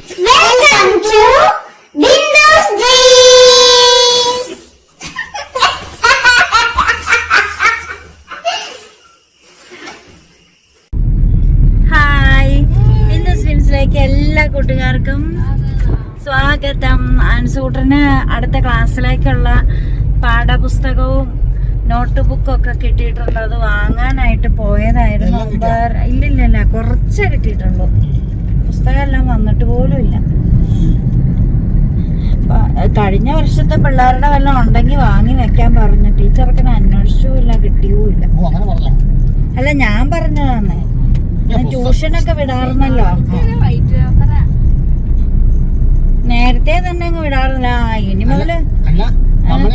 Welcome to Bindu's Dreams. Hi, Bindu's ഡ്രീംസിലേക്ക് എല്ലാ കൂട്ടുകാർക്കും സ്വാഗതം. ആൻസൂട്ടന് അടുത്ത ക്ലാസ്സിലേക്കുള്ള പാഠപുസ്തകവും നോട്ട് ബുക്കും ഒക്കെ കിട്ടിയിട്ടുണ്ട്. അത് വാങ്ങാനായിട്ട് പോയതായിരുന്നു. ഇല്ലില്ല, കുറച്ചേ കിട്ടിയിട്ടുള്ളൂ. പുസ്തകം എല്ലാം വന്നിട്ട് പോലും ഇല്ല. കഴിഞ്ഞ വർഷത്തെ പിള്ളേരുടെ വല്ലതും ഉണ്ടെങ്കിൽ വാങ്ങി വെക്കാൻ പറഞ്ഞു. ടീച്ചർക്ക് അന്വേഷിച്ചുമില്ല, കിട്ടിയുമില്ല. അല്ല, ഞാൻ പറഞ്ഞതാണ്. ട്യൂഷനൊക്കെ വിടാറുണ്ടല്ലോ, നേരത്തെ തന്നെ അങ്ങ് വിടാറില്ല. ഇനി മുതല്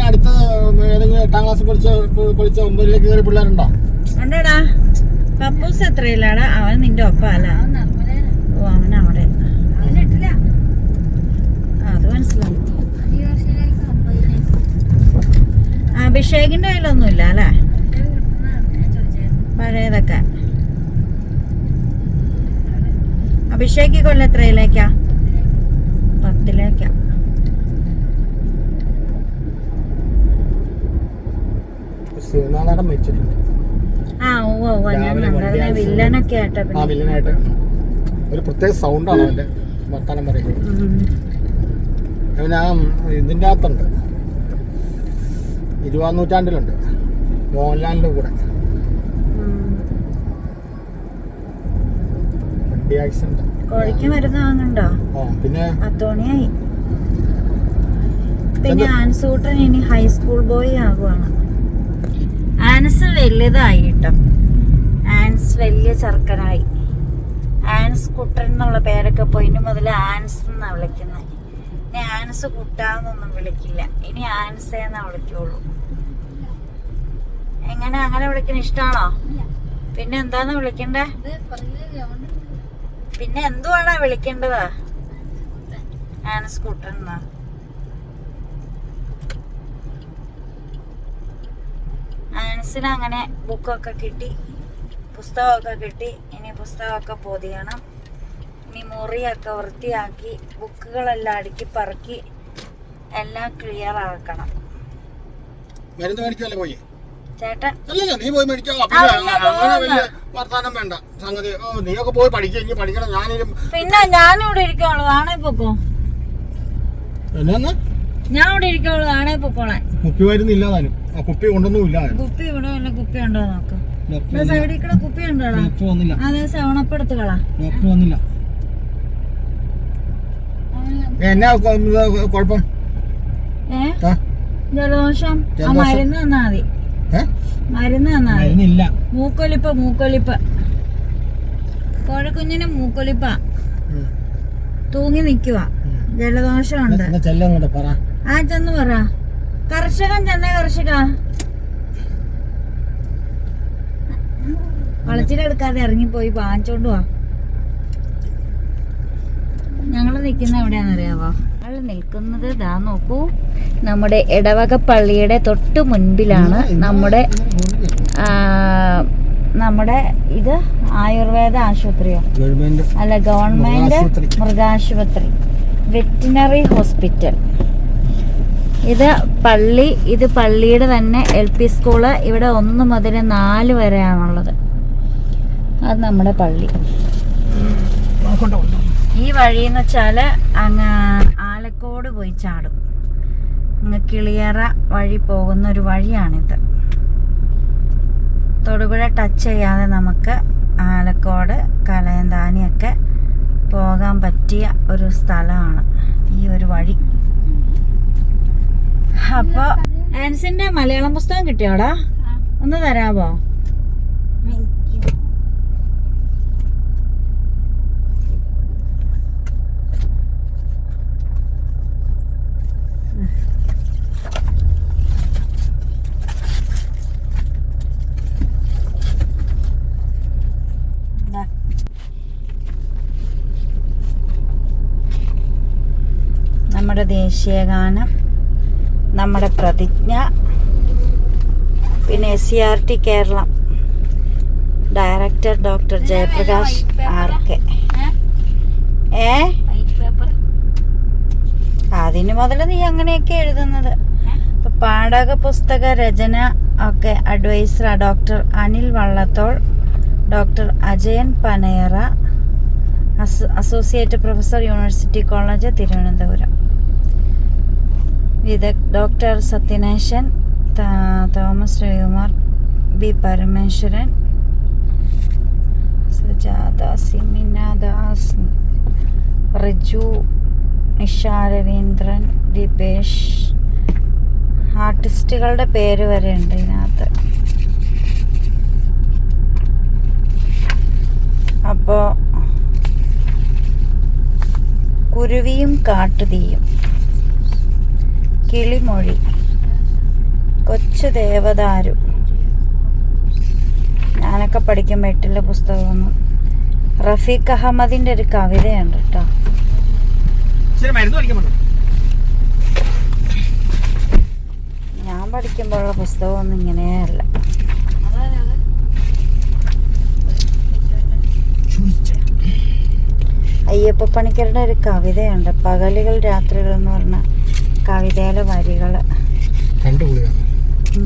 അടുത്ത ഏതെങ്കിലും 8ാം ക്ലാസ് പഠിച്ച 9ലേക്ക് കയറി പിള്ളേരുണ്ടോ? ഉണ്ടടാ. പപ്പൂസ് എത്രയില്ലാടാ? അവൻ നിന്റെ ഒപ്പം അല്ല? ഓ, അവൻ അവിടെ. അത് മനസ്സിലായി. അഭിഷേകിന്റെ കയ്യിലൊന്നുമില്ല അല്ലേ? പഴയതൊക്കെ. അഭിഷേക് കൊല്ലം എത്രയിലേക്കാ? 10ലേക്കാ. ഞാൻ വില്ലനൊക്കെ ആയിട്ട് ഒരു പ്രത്യേക സൗണ്ടാണ് അവന്റെ വർത്താനം പറയുന്നത്. ഇതിന്റെ അകത്തുണ്ട്, 20ാം നൂറ്റാണ്ടിലുണ്ട്, മോഹൻലാലിന്റെ കൂടെ. വണ്ടി ആക്സിഡന്റ്. കോഴിക്ക് മരുന്ന് വാങ്ങണ്ടോ? പിന്നെ 10 മണിയായി. പിന്നെ ആൻസൂട്ടൻ ഇനി ഹൈസ്കൂൾ ബോയ് ആകുവാണ്. ആൻസ് വലുതായി കേട്ടോ. ആൻസ് വലിയ ചെറുക്കനായി. ആൻസ് കുട്ടൻ എന്നുള്ള പേരൊക്കെ പോയി. ഇനി മുതൽ ആൻസ് എന്നാ വിളിക്കുന്നത്. ഇനി ആൻസ് കുട്ടാന്നൊന്നും വിളിക്കില്ല. ഇനി ആൻസേന്നാ വിളിക്കുള്ളൂ. എങ്ങനെ അങ്ങനെ വിളിക്കണ ഇഷ്ടാണോ? പിന്നെ എന്താന്ന് വിളിക്കണ്ടേ? പിന്നെ എന്തുവാണോ വിളിക്കേണ്ടത്? ആൻസ് കുട്ടൻ എന്നാ. ആൻസിന് അങ്ങനെ ബുക്കൊക്കെ കിട്ടി, പുസ്തകമൊക്കെ കിട്ടി. ഇനി പുസ്തകമൊക്കെ പൊതിയണം. ഇനി മുറിയൊക്കെ വൃത്തിയാക്കി ബുക്കുകളെല്ലാം അടുക്കി പറക്കി എല്ലാം ക്ലിയർ ആക്കണം. ചേട്ടൻ പിന്നെ ഞാനിവിടെ ഇരിക്കുള്ളൂ. ആണേ പൊക്കോ. ഞാൻ ഇവിടെ ഇരിക്കുള്ളൂ. ആണേ പൊക്കോളെ. കുപ്പി വരുന്നില്ല. കുപ്പി കൊണ്ടൊന്നുമില്ല. കുപ്പി ഇവിടെ വല്ല കുപ്പി ഉണ്ടോ നോക്കാം. സൈഡിൽ കൂടെ കുപ്പി ഉണ്ടോടാ? അതെ, സവണപ്പെടുത്ത് കളാ. വന്നില്ല. എന്നാ കുഴപ്പം? ജലദോഷം. ആ മരുന്ന് തന്നാ മതി. മരുന്ന് തന്നാ മതി. മൂക്കൊലിപ്പ്. കോഴക്കുഞ്ഞിന് മൂക്കൊലിപ്പ. തൂങ്ങി നിക്കുവാ. ജലദോഷം ഉണ്ട്. ആ, ചെന്ന് പറ. കർഷകൻ ചെന്നേ. വളച്ചിലെടുക്കാതെ ഇറങ്ങിപ്പോയി വാങ്ങിച്ചോണ്ട് പോവാ. ഞങ്ങള് നിക്കുന്ന എവിടെയാണെന്നറിയാവോ? ഞങ്ങൾ നിൽക്കുന്നത് ദാ നോക്കൂ, നമ്മുടെ ഇടവക പള്ളിയുടെ തൊട്ട് മുൻപിലാണ്. നമ്മുടെ ഇത് ആയുർവേദ ആശുപത്രിയോ അല്ല, ഗവൺമെന്റ് മൃഗാശുപത്രി, വെറ്റിനറി ഹോസ്പിറ്റൽ. ഇത് പള്ളിയുടെ തന്നെ LP സ്കൂള്. ഇവിടെ 1 മുതൽ 4 വരെയാണുള്ളത്. അത് നമ്മുടെ പള്ളി. ഈ വഴിന്ന് വെച്ചാല് അങ്ങ് ആലക്കോട് പോയി ചാടും. അങ്ങ് കിളിയറ വഴി പോകുന്ന ഒരു വഴിയാണിത്. തൊടുപുഴ ടച്ച് ചെയ്യാതെ നമുക്ക് ആലക്കോട് കലയന്താനിയൊക്കെ പോകാൻ പറ്റിയ ഒരു സ്ഥലമാണ് ഈ ഒരു വഴി. അപ്പൊ ആൻസിന്റെ മലയാളം പുസ്തകം കിട്ടിയോടാ? ഒന്ന് തരാമോ? നമ്മുടെ ദേശീയഗാനം, നമ്മുടെ പ്രതിജ്ഞ, പിന്നെ SCRT Keralam, director doctor Jayaprakash RK. അതിന് മുതൽ നീ അങ്ങനെയൊക്കെ എഴുതുന്നത്. ഇപ്പൊ പാഠക പുസ്തക രചന ഒക്കെ adviser doctor Anil Vallathol, doctor Ajayan Panayara, associate professor university college Thiruvananthapuram. Doctor Sathyaneshan, Thomas Ravikumar, B Parameswaran, Sujatha, Simina Das, Riju, Nisha Raveendran, Deepesh. ആർട്ടിസ്റ്റുകളുടെ പേര് വരെ ഉണ്ട് ഇതിനകത്ത്. അപ്പോൾ കുരുവിയും കാട്ടുതീയും, കിളിമൊഴി, കൊച്ചു ദേവദാരു. ഞാനൊക്കെ പഠിക്കുമ്പോൾ 8ലെ പുസ്തകമൊന്നും. റഫീഖ് അഹമ്മദിൻ്റെ ഒരു കവിതയുണ്ട് കേട്ടോ. ഞാൻ പഠിക്കുമ്പോഴുള്ള പുസ്തകമൊന്നും ഇങ്ങനെയല്ല. അയ്യപ്പ പണിക്കരുടെ ഒരു കവിതയുണ്ട്, പകലുകൾ രാത്രികൾ എന്ന് പറഞ്ഞ കവിതയിലെ വരികൾ.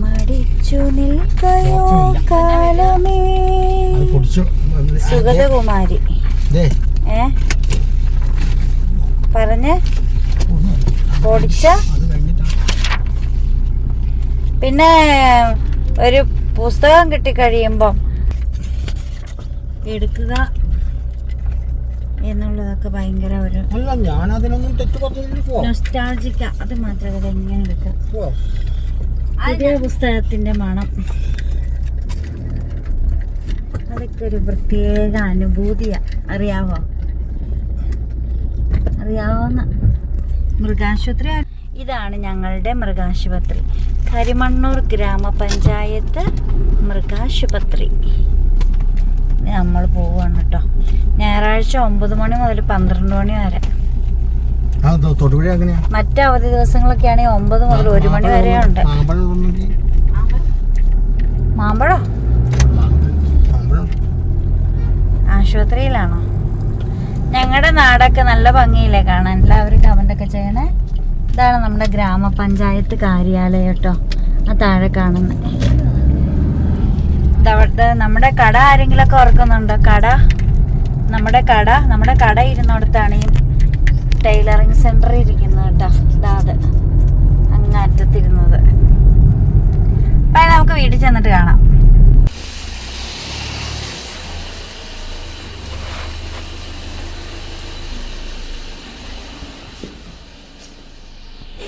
മടിച്ചു നിൽക്കയോ കാലമേ. സുഗതകുമാരി. പറഞ്ഞ പൊടിച്ച. പിന്നെ ഒരു പുസ്തകം കിട്ടിക്കഴിയുമ്പം എടുക്കുക എന്നുള്ളതൊക്കെ ഭയങ്കര ഒരു നൊസ്റ്റാൾജിക്ക. അത് മാത്രമേ അത് എങ്ങനെ എടുക്കാം. പുതിയ പുസ്തകത്തിന്റെ മണം അതൊക്കെ ഒരു പ്രത്യേക അനുഭൂതിയാ. അറിയാവോന്ന്? മൃഗാശുപത്രി. ഇതാണ് ഞങ്ങളുടെ മൃഗാശുപത്രി, കരിമണ്ണൂർ ഗ്രാമപഞ്ചായത്ത് മൃഗാശുപത്രി. നമ്മൾ പോവുകയാണ് കേട്ടോ. ഞായറാഴ്ച 9 മണി മുതൽ 12 മണി വരെ. മറ്റ് അവധി ദിവസങ്ങളൊക്കെ ആണെങ്കിൽ 9 മുതൽ 1 മണി വരെ ഉണ്ട്. മാമ്പഴോ? ആശുപത്രിയിലാണോ? ഞങ്ങളുടെ നാടൊക്കെ നല്ല ഭംഗിയില്ലേ കാണാൻ. എല്ലാവരും കമൻ്റൊക്കെ ചെയ്യണേ. ഇതാണ് നമ്മുടെ ഗ്രാമപഞ്ചായത്ത് കാര്യാലയം കേട്ടോ. ആ താഴെ കാണുന്നത് ഇതവിടുത്തെ നമ്മുടെ കട. ആരെങ്കിലുമൊക്കെ ഓർക്കുന്നുണ്ടോ? നമ്മുടെ കട ഇരുന്നിടത്താണ് ഈ ടൈലറിങ് സെന്റർ ഇരിക്കുന്നത് കേട്ടോ. ഇതാത് അങ്ങ് അറ്റത്തിരുന്നത്. അപ്പം നമുക്ക് വീട്ടിൽ ചെന്നിട്ട് കാണാം.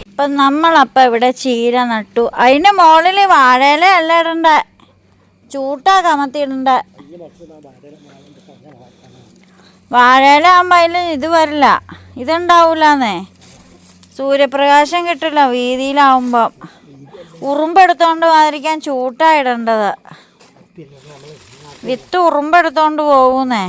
ഇപ്പം നമ്മളപ്പം ഇവിടെ ചീര നട്ടു. അതിൻ്റെ മുകളിൽ വാഴയില അല്ല ഇടണ്ട, ചൂട്ടാ കമത്തിയിടണ്ട. വാഴയില ആകുമ്പോൾ അതിൽ ഇത് വരില്ല, ഇതുണ്ടാവൂലെന്നേ. സൂര്യപ്രകാശം കിട്ടില്ല വീതിയിലാവുമ്പം. ഉറുമ്പെടുത്തോണ്ട് മാതിരിക്കാൻ ചൂട്ടാ ഇടേണ്ടത്. വിത്ത് ഉറുമ്പെടുത്തോണ്ട് പോകുന്നേ.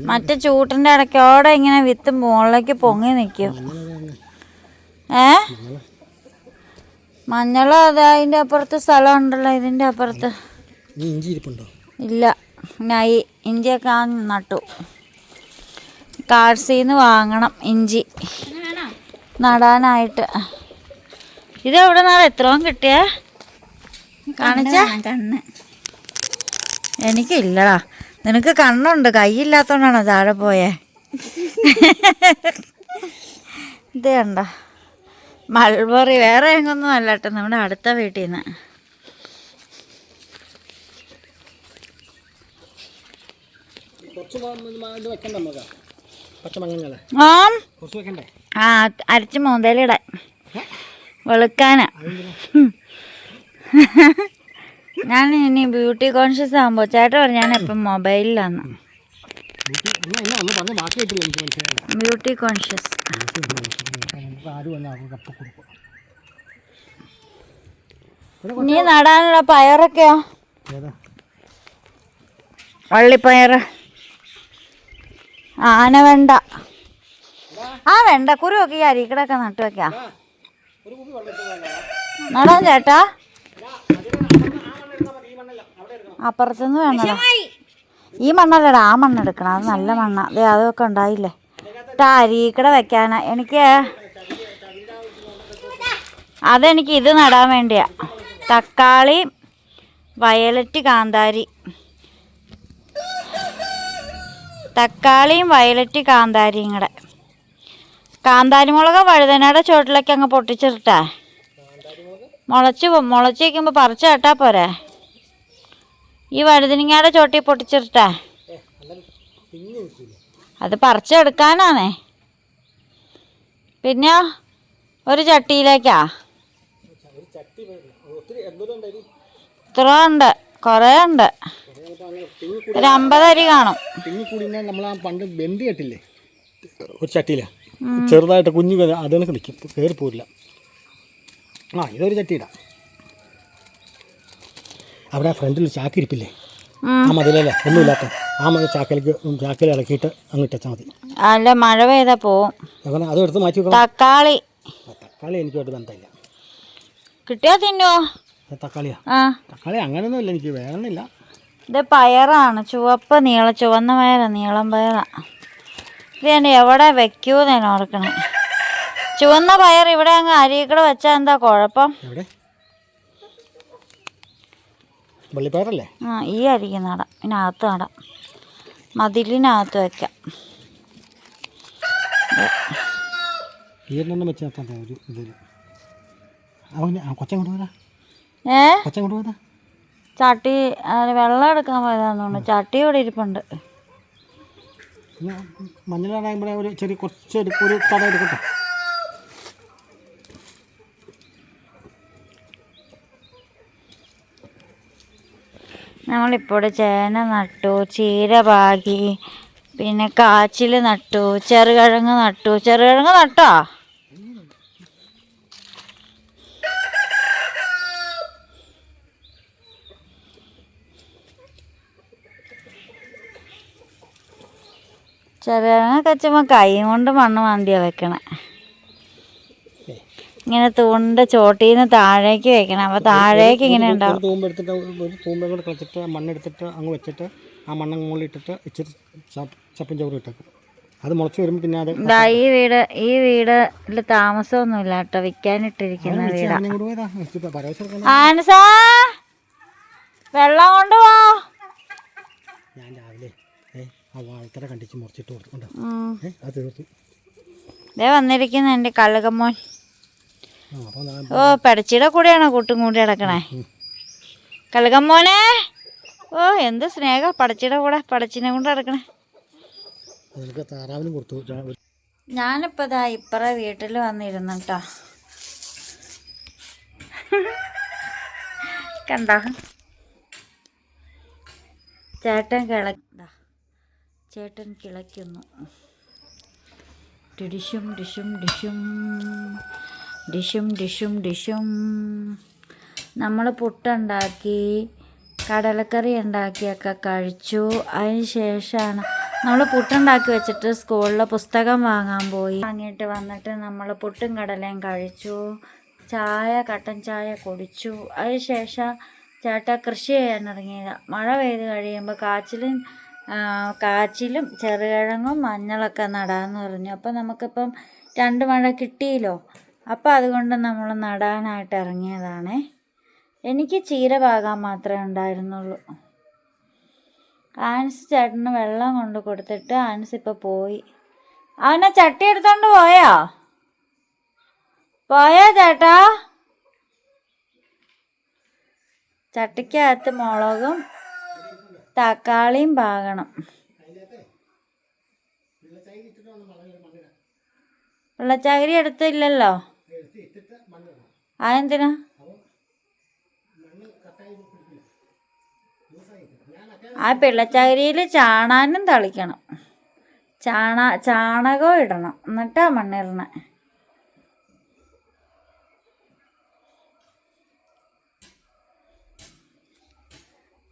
മറ്റേ ചൂട്ടിൻ്റെ ഇടയ്ക്കോടെ ഇങ്ങനെ വിത്ത് മുകളിലേക്ക് പൊങ്ങി നിൽക്കും. മഞ്ഞൾ അത് അതിൻ്റെ അപ്പുറത്ത് സ്ഥലം ഉണ്ടല്ലോ, ഇതിൻ്റെ അപ്പുറത്ത്. ഇല്ല, ഞാൻ ഇഞ്ചിയൊക്കെ നട്ടു. കാർസിന്ന് വാങ്ങണം ഇഞ്ചി നടാനായിട്ട്. ഇതെവിടെ നിന്നാണ് എത്രയും കിട്ടിയ? കാണിച്ച കണ്ണ് എനിക്കില്ലടാ. നിനക്ക് കണ്ണുണ്ട്, കൈയില്ലാത്തോണ്ടാണോ താഴെ പോയേ? ഇത് കണ്ട മൾബറി. വേറെ എങ്ങൊന്നും അല്ല കേട്ടോ, നമ്മുടെ അടുത്ത വീട്ടിൽ നിന്ന്. ആ അരച്ച് മൂന്തയിലിടാൻ വെളുക്കാനാ. ഞാൻ ഇനി ബ്യൂട്ടി കോൺഷ്യസ് ആകുമ്പോൾ ചേട്ടൻ പറഞ്ഞു ഞാൻ എപ്പം മൊബൈലിലാണ്. Beauty conscious. ഇനി നടാനുള്ള പയറൊക്കെയോ? വള്ളിപ്പയറ്, ആനവെണ്ട. ആ വെണ്ട കുരുവൊക്കെ ഈ അരിക്കടൊക്കെ നട്ടു വെക്കാം. നടാൻ ചേട്ടാ? അപ്പുറത്തുനിന്ന് വേണോ? ഈ മണ്ണല്ലടാ, ആ മണ്ണെടുക്കണം. അത് നല്ല മണ്ണാണ്. അതെ, അതൊക്കെ ഉണ്ടായില്ലേ. അരീക്കട വെക്കാനാ എനിക്ക്. അതെനിക്ക് ഇത് നടാൻ വേണ്ടിയാ. തക്കാളി, വയലറ്റ് കാന്താരി. തക്കാളിയും വയലറ്റ് കാന്താരിയും കൂടെ. കാന്താരി മുളക് വഴുതനയുടെ ചുവട്ടിലേക്ക് അങ്ങ് പൊട്ടിച്ചിട്ടാ. മുളച്ച് വയ്ക്കുമ്പോൾ പറിച്ച് കേട്ടാ പോരെ. ഈ വഴുതനങ്ങയുടെ ചോട്ടി പൊട്ടിച്ചിട്ടാ. അത് പറിച്ചെടുക്കാനാണേ. പിന്നെ ഒരു ചട്ടിയിലേക്കാ. ഇത്ര ഉണ്ട്, കുറേ ഉണ്ട്. ഒരു 50 അരി കാണും. നമ്മൾ ആ പണ്ട് ബന്ദി കെട്ടില്ലേ ഒരു ചട്ടിയില്ല, ചെറുതായിട്ട് കുഞ്ഞു അതിനൊക്കെ നിൽക്കും, കയറി പോരില്ല. ആ ഇതൊരു ചട്ടിയിടാം. അവിടെ ആ ഫ്രണ്ടിൽ ചാക്കിരിപ്പില്ലേ, ആ മതിലല്ലേ ഒന്നുമില്ലാത്ത ആ ചാക്കിൽ ഇളക്കിയിട്ട് അങ്ങ് ഇട്ടാൽ മതി. അല്ല, മഴ പെയ്താ പോവും. അത് എടുത്ത് മാറ്റി വെക്കണം. തക്കാളി എനിക്കുമായിട്ട് ബന്ധമില്ല. കിട്ടിയാ തിന്നുവോ? തക്കാളി അങ്ങനെയൊന്നും ഇല്ല, എനിക്ക് വേണമെന്നില്ല. ഇത് പയറാണ്, ചുവന്ന പയറാ, നീളം പയറാ. ഇത് ഞാൻ എവിടെ വെക്കൂന്ന് ഞാൻ ഓർക്കണേ. ചുവന്ന പയർ ഇവിടെ അങ്ങ് അരിക്കട വെച്ചാൽ എന്താ കുഴപ്പം? വള്ളിപ്പയറല്ലേ? ആ, ഈ അരിക്ക് നടാം, ഇതിനകത്ത് നടാം, മതിലിനകത്ത് വെക്കാം. ചട്ടി വെള്ളം എടുക്കാൻ പോയതാന്ന് തോന്നുന്നു. ചട്ടി ഇവിടെ ഇരിപ്പുണ്ട്. മഞ്ഞളാകുമ്പോഴേ ഒരു ചെറിയ കുറച്ച് ഒരു കട എടുക്കട്ടെ. നമ്മളിപ്പോൾ ചേന നട്ടു, ചീര പാകി, പിന്നെ കാച്ചിൽ നട്ടു, ചെറുകിഴങ്ങ് നട്ടു. ചെറുകിഴങ്ങ് നട്ടോ? ചെറുകിഴങ്ങ് വെച്ചുമ്പോൾ കൈ കൊണ്ട് മണ്ണ് മാന്തിയാ വെക്കണേ. ഇങ്ങനെ തൂണിൻ്റെ ചോട്ടീന്ന് താഴേക്ക് വെക്കണം. അപ്പോൾ താഴേക്ക് ഇങ്ങനെ ഉണ്ടാവും. കളിച്ചിട്ട് മണ്ണെടുത്തിട്ട് അങ്ങ് വെച്ചിട്ട് ആ മണ്ണ് മുകളിൽ ഇട്ടിട്ട് ഇച്ചിരി ചപ്പും ചോറും ഇട്ടേക്കും. അത് മുളച്ച് വരുമ്പോൾ പിന്നെ അത് ഈ വീടിൽ താമസമൊന്നുമില്ല കേട്ടോ, വിൽക്കാനിട്ടിരിക്കുന്ന വീടാണ്. ആൻസാ, വെള്ളം കൊണ്ട് പോ. ഞാൻ രാവിലെ ആ വാഴത്തറ കണ്ടിച്ച് മുറിച്ചിട്ട് കൊടുക്കുന്നുണ്ടോ? അത് തീർത്തു. ഇതേ വന്നിരിക്കുന്ന എൻ്റെ കഴുകമ്മോൻ. ഓ, പടച്ചിയുടെ കൂടെയാണോ കൂട്ടും കൂടി കിടക്കണേ? കഴുകമ്മോനെ, ഓ എന്ത് സ്നേഹ പടച്ചിയുടെ കൂടെ, പടച്ചിനെ കൊണ്ട് കിടക്കണേ. ഞാനിപ്പോൾ ഇതാ ഇപ്പറ വീട്ടിൽ വന്നിരുന്നിട്ടോ. കണ്ടോ ചേട്ടൻ കിളയ്ക്കുന്നു. ഡിഷും ഡിഷും ഡിഷും ഡിഷും ഡിഷും ഡിഷും. നമ്മൾ പുട്ടുണ്ടാക്കി, കടലക്കറി ഉണ്ടാക്കിയൊക്കെ കഴിച്ചു. അതിന് ശേഷമാണ് നമ്മൾ പുട്ടുണ്ടാക്കി വെച്ചിട്ട് സ്കൂളിൽ പുസ്തകം വാങ്ങാൻ പോയി. വാങ്ങിയിട്ട് വന്നിട്ട് നമ്മൾ പുട്ടും കടലയും കഴിച്ചു. കട്ടൻ ചായ കുടിച്ചു. അതിന് ശേഷം ചേട്ടാ കൃഷി ചെയ്യാൻ ഇറങ്ങിയതാണ്. മഴ പെയ്ത് കഴിയുമ്പോൾ കാച്ചിലും ചെറുകിഴങ്ങും മഞ്ഞളൊക്കെ നടാമെന്ന് പറഞ്ഞു. അപ്പോൾ നമുക്കിപ്പം 2 മഴ കിട്ടിയല്ലോ. അപ്പോൾ അതുകൊണ്ട് നമ്മൾ നടാനായിട്ട് ഇറങ്ങിയതാണേ. എനിക്ക് ചീര പാകാൻ മാത്രമേ ഉണ്ടായിരുന്നുള്ളൂ. ആൻസ് ചേട്ടന് വെള്ളം കൊണ്ട് കൊടുത്തിട്ട് ആൻസ് ഇപ്പോൾ പോയി. അവനെ ചട്ടി എടുത്തോണ്ട് പോയോ ചേട്ടാ? ചട്ടിക്കകത്ത് മുളകും തക്കാളിയും പാകണം. വെള്ളച്ചാകരി എടുത്തില്ലല്ലോ. അതെന്തിനാ? ആ പിള്ളച്ചാകരിയിൽ ചാണാനും തളിക്കണം. ചാണകവും ഇടണം, എന്നിട്ടാ മണ്ണിടണേ.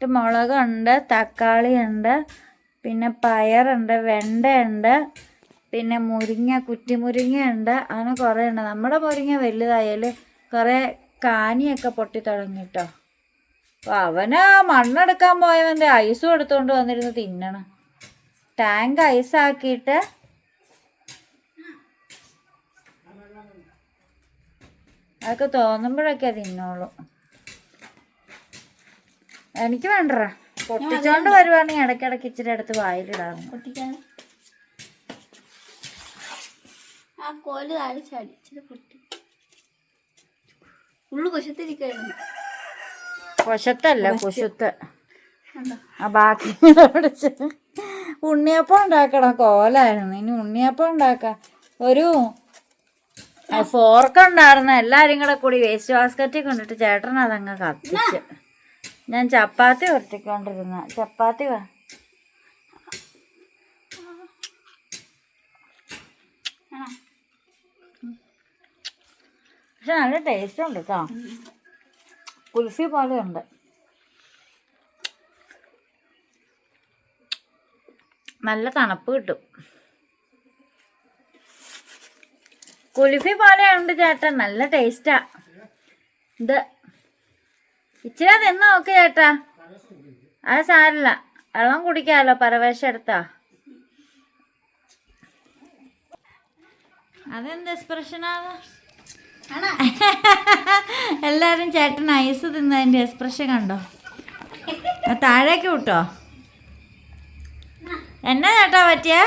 മുളകുണ്ട്, തക്കാളിയുണ്ട്, പിന്നെ പയറുണ്ട്, വെണ്ടയുണ്ട്, പിന്നെ കുറ്റിമുരിങ്ങയുണ്ട്. അങ്ങനെ കുറേ ഉണ്ട്. നമ്മുടെ മുരിങ്ങ വലുതായാലും കുറേ കാനിയൊക്കെ പൊട്ടി തുടങ്ങി കേട്ടോ. അപ്പൊ അവന് മണ്ണെടുക്കാൻ പോയവൻ്റെ ഐസും എടുത്തോണ്ട് വന്നിരുന്ന് തിന്നണം. ടാങ്ക് ഐസാക്കിയിട്ട് അതൊക്കെ തോന്നുമ്പോഴൊക്കെ തിന്നോളൂ. എനിക്ക് വേണ്ടടാ, പൊട്ടിച്ചോണ്ട് വരുവാണെങ്കിൽ ഇടയ്ക്കിടയ്ക്ക് ഇച്ചിരി എടുത്ത് വായിലിടാറുണ്ട്. പൊട്ടിക്കാൻ ആ കോല് താഴെ ചാടി ഇച്ചിരി പൊട്ടി. ഉള്ളു കൊശത്തിരിക്കുന്നു. കൊശത്തല്ല, കുശുത്ത്. ആ ബാക്കി പിടിച്ച് ഉണ്ണിയപ്പം ഉണ്ടാക്കണം. കോലായിരുന്നു. ഇനി ഉണ്ണിയപ്പം ഉണ്ടാക്കാം. ഒരു ഫോർക്ക് ഉണ്ടായിരുന്നു. എല്ലാവരും കൂടെ കൂടി വേസ്റ്റ് ബാസ്ക്കറ്റിൽ കൊണ്ടിട്ട് ചേട്ടൻ അതങ്ങ് കത്തിച്ച്. ഞാൻ ചപ്പാത്തി ഉരുട്ടിക്കൊണ്ടിരുന്ന ചപ്പാത്തി പക്ഷെ നല്ല ടേസ്റ്റ് ഉണ്ട് കേട്ടോ. കുൽഫി പോലെ ഉണ്ട്. നല്ല തണുപ്പ് കിട്ടും. കുൽഫി പോലെയുണ്ട് ചേട്ടാ, നല്ല ടേസ്റ്റാ. ഇത് ഇച്ചിരി തിന്ന് നോക്ക് ചേട്ടാ. അത് സാരില്ല, വെള്ളം കുടിക്കാമല്ലോ പരവേശം എടുത്താ. അതെന്ത് എക്സ്പ്രഷനാണ്? എല്ലാരും ചേട്ടൻ ഐസ് തിന്നതിന്റെ എക്സ്പ്രഷൻ കണ്ടോ? താഴേക്ക് വിട്ടോ? എന്നാ ചേട്ടാ പറ്റിയേ?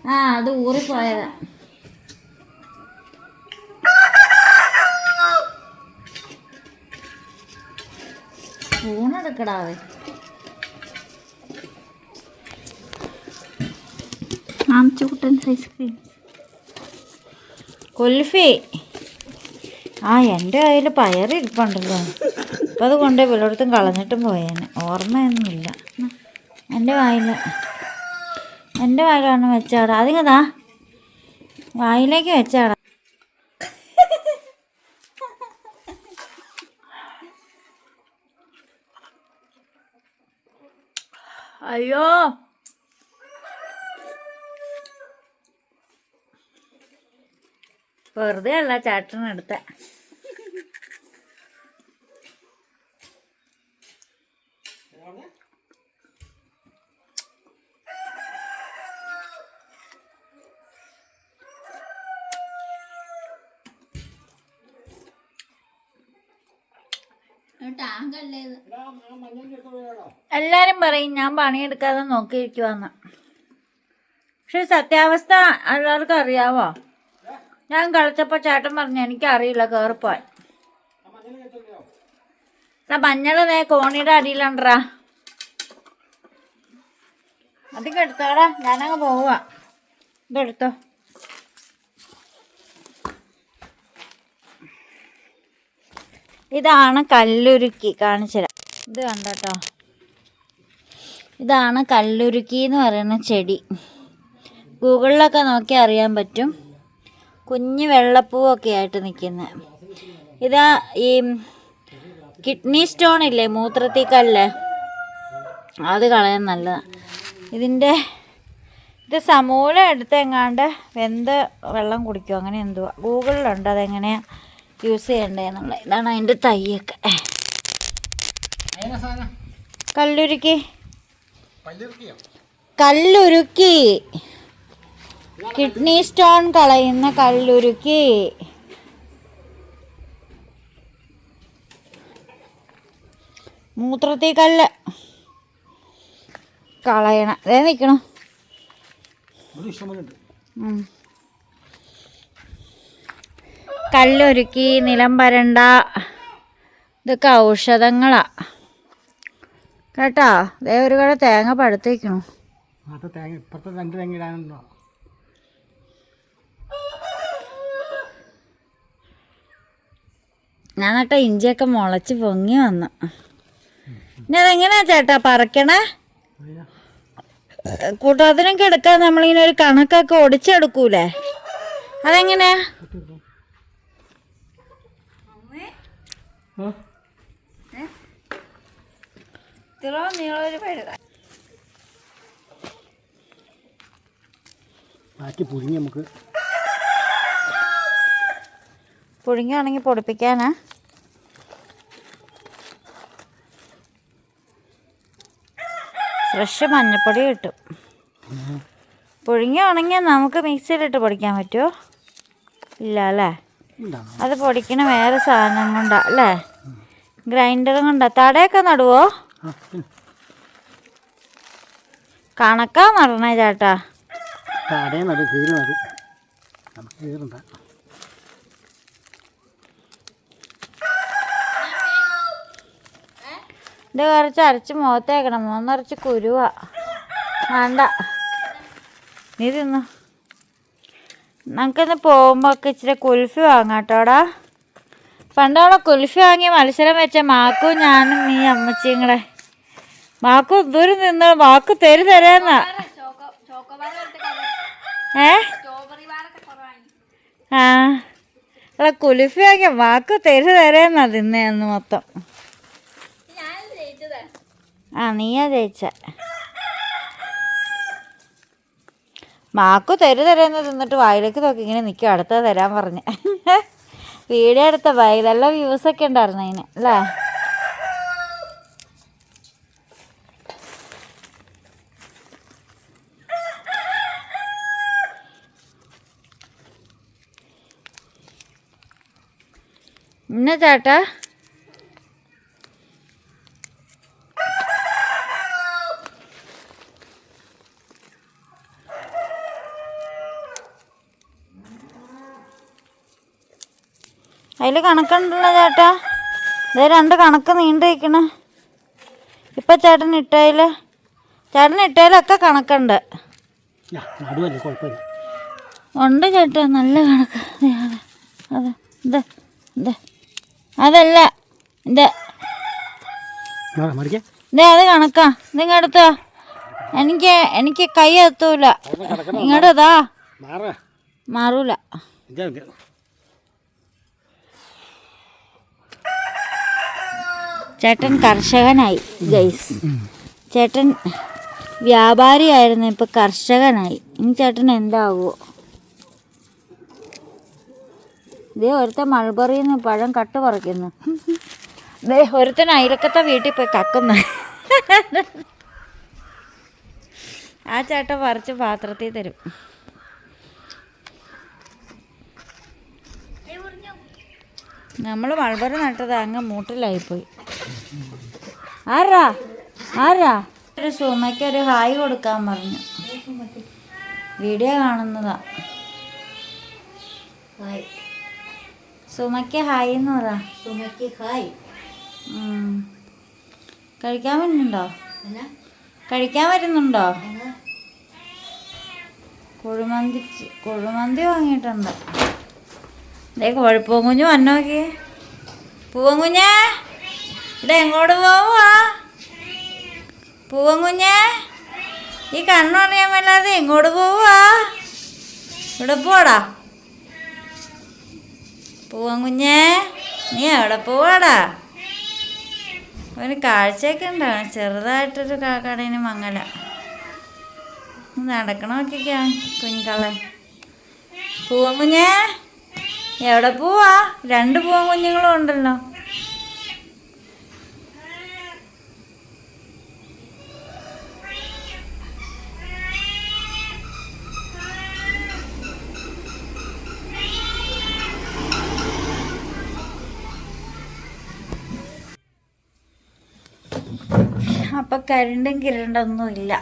ആ അത് ഊറിപ്പോയതാ. ഊണെടുക്കടാവേ. ഐസ്ക്രീം കുൽഫി. എൻ്റെ കയ്യിൽ പയറിരിപ്പുണ്ടല്ലോ. അപ്പം അത് കൊണ്ടേ പലയിടത്തും കളഞ്ഞിട്ടും പോയേനെ. ഓർമ്മയൊന്നുമില്ല. എൻ്റെ വായിലാണ് വെച്ചാടാ. അതിങ്ങതാ വായിലേക്ക് വെച്ചാടാ. അയ്യോ, വെറുതെ അല്ല ചേട്ടനെടുത്ത. എല്ലാരും പറയും ഞാൻ പണിയെടുക്കാതെ നോക്കിയിരിക്കുവാന്ന്. പക്ഷെ സത്യാവസ്ഥ എല്ലാവർക്കും അറിയാവോ? ഞാൻ കളിച്ചപ്പോ ചേട്ടൻ പറഞ്ഞു എനിക്കറിയില്ല കയറിപ്പോയി. മഞ്ഞള് നേ കോണിയുടെ അടിയിലുണ്ടാ. അതൊക്കെ എടുത്തോടാ, ഞാനങ്ങ് പോവാ. ഇതെടുത്തോ. ഇതാണ് കല്ലുരുക്കി. കാണിച്ചുതരാം. ഇത് കണ്ടോട്ടോ, ഇതാണ് കല്ലുരുക്കി എന്ന് പറയുന്ന ചെടി. ഗൂഗിളിലൊക്കെ നോക്കി അറിയാൻ പറ്റും. കുഞ്ഞ് വെള്ളപ്പൂവൊക്കെ ആയിട്ട് നിൽക്കുന്നത്. ഇതാ ഈ കിഡ്നി സ്റ്റോൺ ഇല്ലേ, മൂത്രത്തിൽ കല്ല്, അത് കളയാൻ നല്ലതാണ്. ഇത് സമൂലം എടുത്തെങ്ങാണ്ട് വെന്ത് വെള്ളം കുടിക്കും, അങ്ങനെ എന്തുവാ. ഗൂഗിളിലുണ്ട് അതെങ്ങനെയാണ് യൂസ് ചെയ്യണ്ടേന്നുള്ളത്. ഇതാണ് അതിൻ്റെ തൈയൊക്കെ. കല്ലുരുക്കി കിഡ്നി സ്റ്റോൺ കളയുന്ന കല്ലുരുക്കി. മൂത്രത്തിൽ കല്ല് കളയണം. അതേ നിൽക്കണം. കല്ലുരുക്കി, നിലം പരണ്ട, ഇതൊക്കെ ഔഷധങ്ങളാ കേട്ടോ. അതേ ഒരു കട തേങ്ങ പഴുത്തേക്കണു. ഞാൻ നട്ട ഇഞ്ചിയൊക്കെ മുളച്ച് പൊങ്ങി വന്നു. ഇനി അതെങ്ങനെയാ ചേട്ടാ പറിക്കണേ? കൂട്ടത്തിനൊക്കെ എടുക്കാൻ നമ്മളിങ്ങനെ ഒരു കണക്കൊക്കെ ഒടിച്ചെടുക്കൂലേ, അതെങ്ങനെയാ? ഇത്ര നീളൊരു പഴുത മാറ്റി പുഴുങ്ങി നമുക്ക് പുഴുങ്ങിയാണെങ്കിൽ പൊടിപ്പിക്കാനാ. ഫ്രഷ് മഞ്ഞപ്പൊടി കിട്ടും. പുഴുങ്ങിയാണെങ്കിൽ നമുക്ക് മിക്സിയിലിട്ട് പൊടിക്കാൻ പറ്റുമോ? ഇല്ല അല്ലേ, അത് പൊടിക്കണ വേറെ സാധനം കൊണ്ടാ അല്ലേ, ഗ്രൈൻഡറും കൊണ്ടാ. തടയൊക്കെ നടുവോ? കണക്കാ നടണേ ചേട്ടാ. തടയെ നടും, കീറി നടും, നമുക്ക് കീറണ്ട. ഇത് കുറച്ച് അരച്ച് മുഖത്തേക്കണം, മൂന്നരച്ച് കുരുവാ. വേണ്ട, നീ തിന്നു. നമുക്കിന്ന് പോകുമ്പോൾ ഒക്കെ ഇച്ചിരി കുൽഫി വാങ്ങാം കേട്ടോടാ. പണ്ടവിടെ കുൽഫി വാങ്ങി മത്സരം വെച്ച മാക്കും ഞാനും നീ അമ്മച്ചിയും കൂടെ. മാക്കു ദൂരം നിന്ന് മാക്കു തരാന്നാ. ആ അല്ല, കുൽഫി വാങ്ങിയ മാക്കു തരാന്നാ തിന്നേന്ന് മൊത്തം. ആ നീയാ ജയിച്ച. മാക്കു തരുന്ന് തിന്നിട്ട് വായിലേക്ക് നോക്കി ഇങ്ങനെ നിൽക്കും. അടുത്തത് തരാൻ പറഞ്ഞ് വീഡിയോ എടുത്ത ഇതെല്ലാം വ്യൂസൊക്കെ ഉണ്ടായിരുന്നു അതിന് അല്ലേ. ഇന്ന ചേട്ടാ അതിൽ കണക്കുണ്ടല്ലോ ചേട്ടാ. ഇതേ 2 കണക്ക് നീണ്ടിരിക്കണ. ഇപ്പം ചേട്ടൻ ഇട്ടതിലൊക്കെ കണക്കുണ്ട്. ഉണ്ട് ചേട്ടാ, നല്ല കണക്ക്. അതെ ഇത് ഇത് അതല്ല ഇത് അത് കണക്കാ. ഇതിങ്ങടുത്തോ, എനിക്ക് കൈ എത്തൂല. ഇങ്ങോട്ടാ മാറൂല. ചേട്ടൻ കർഷകനായി ഗൈസ്. ചേട്ടൻ വ്യാപാരിയായിരുന്നു, ഇപ്പൊ കർഷകനായി. ഇനി ചേട്ടൻ എന്താകുമോ? ഇതേ ഒരുത്തൻ മൾബറിയിൽ നിന്ന് പഴം കട്ട് പറിക്കുന്നു. ദേ ഒരുത്തൻ അയലക്കത്തെ വീട്ടിൽ പോയി കക്കുന്നു. ആ ചേട്ടൻ പറിച്ച് പാത്രത്തിൽ തരും. നമ്മൾ മൾബറി നട്ടത് അങ്ങ് മൂട്ടിലായിപ്പോയി. ആരാ ഒരു സുമയ്ക്ക് ഒരു ഹായ് കൊടുക്കാൻ പറഞ്ഞു. വീഡിയോ കാണുന്നതാ. സുമയ്ക്ക് ഹായ് എന്ന് പറ. സുമയ്ക്ക് ഹായ്. കഴിക്കാൻ വരുന്നുണ്ടോ? കുഴിമന്തി വാങ്ങിയിട്ടുണ്ട്. ഇതേ പൂവൻകുഞ്ഞ് വന്നോക്കി. പൂവൻകുഞ്ഞേ ഇതെങ്ങോട്ട് പോവാ? പൂവൻകുഞ്ഞേ ഈ കണ്ണറിയാൻ മേലാതെ എങ്ങോട്ട് പോവാ? ഇവിടെ പോടാ. പൂവൻകുഞ്ഞേ നീ എവിടെ പോവാടാ? അവന് കാഴ്ചയൊക്കെ ഉണ്ടാവും. ചെറുതായിട്ടൊരു കടയിന് മങ്ങല. നടക്കണമൊക്കെയാ കുഞ്ഞിക്കള്ളൻ. പൂവൻകുഞ്ഞേ എവിടെ പോവാ? 2 പൂവൻകുഞ്ഞുങ്ങളും ഉണ്ടല്ലോ. അപ്പം കിരണ്ടൊന്നുമില്ല.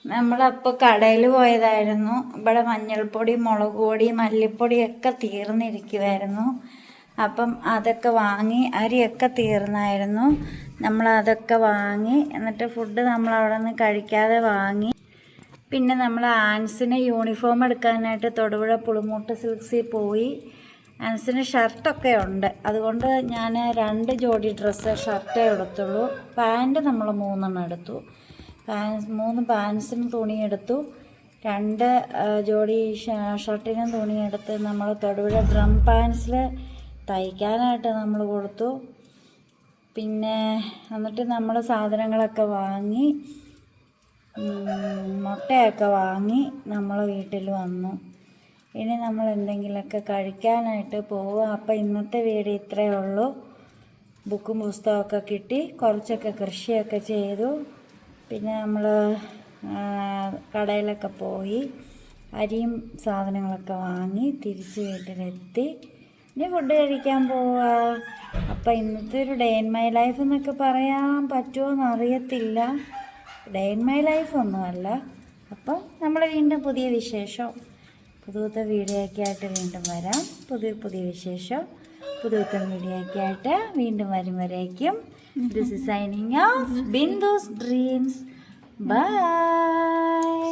നമ്മളപ്പോൾ കടയിൽ പോയതായിരുന്നു. ഇവിടെ മഞ്ഞൾപ്പൊടി, മുളക് പൊടി, മല്ലിപ്പൊടിയൊക്കെ തീർന്നിരിക്കുമായിരുന്നു. അപ്പം അതൊക്കെ വാങ്ങി. അരിയൊക്കെ തീർന്നായിരുന്നു. നമ്മളതൊക്കെ വാങ്ങി. എന്നിട്ട് ഫുഡ് നമ്മളവിടെ നിന്ന് കഴിക്കാതെ വാങ്ങി. പിന്നെ നമ്മൾ ആൻസിന് യൂണിഫോം എടുക്കാനായിട്ട് തൊടുപുഴ പുളിമൂട്ട് സിൽക്സിൽ പോയി. ആൻസിന് ഷർട്ടൊക്കെ ഉണ്ട്. അതുകൊണ്ട് ഞാൻ 2 ജോഡി ഷർട്ടേ എടുത്തുള്ളൂ. പാൻറ്റ് നമ്മൾ 3 എടുത്തു. 3 പാൻസിന് തുണിയെടുത്തു. 2 ജോഡി ഷർട്ടിനും തുണിയെടുത്ത് നമ്മൾ തൊടുപുഴ ഡ്രം പാൻസിൽ തയ്ക്കാനായിട്ട് നമ്മൾ കൊടുത്തു. പിന്നെ എന്നിട്ട് നമ്മൾ സാധനങ്ങളൊക്കെ വാങ്ങി മുട്ടയൊക്കെ വാങ്ങി നമ്മൾ വീട്ടിൽ വന്നു. ഇനി നമ്മൾ എന്തെങ്കിലുമൊക്കെ കഴിക്കാനായിട്ട് പോവുക. അപ്പോൾ ഇന്നത്തെ വീഡിയോ ഇത്രയേ ഉള്ളൂ. ബുക്കും പുസ്തകമൊക്കെ കിട്ടി, കുറച്ചൊക്കെ കൃഷിയൊക്കെ ചെയ്തു. പിന്നെ നമ്മൾ കടയിലൊക്കെ പോയി അരിയും സാധനങ്ങളൊക്കെ വാങ്ങി തിരിച്ച് വീട്ടിലെത്തി. ഇനി ഫുഡ് കഴിക്കാൻ പോവുക. അപ്പം ഇന്നത്തെ ഒരു ഡേ ഇൻ മൈ ലൈഫ് എന്നൊക്കെ പറയാൻ പറ്റുമോ എന്നറിയത്തില്ല. ഡേ ഇൻ മൈ ലൈഫ് ഒന്നുമല്ല. അപ്പം നമ്മൾ വീണ്ടും പുതിയ വിശേഷം പുതുത്ത വീഡിയോ ഒക്കെ ആയിട്ട് വീണ്ടും വരാം. പുതിയ വിശേഷം പുതുത്ത വീഡിയോ ഒക്കെ ആയിട്ട് വീണ്ടും വരും വരേക്കും. This is signing off Bindu's dreams. By.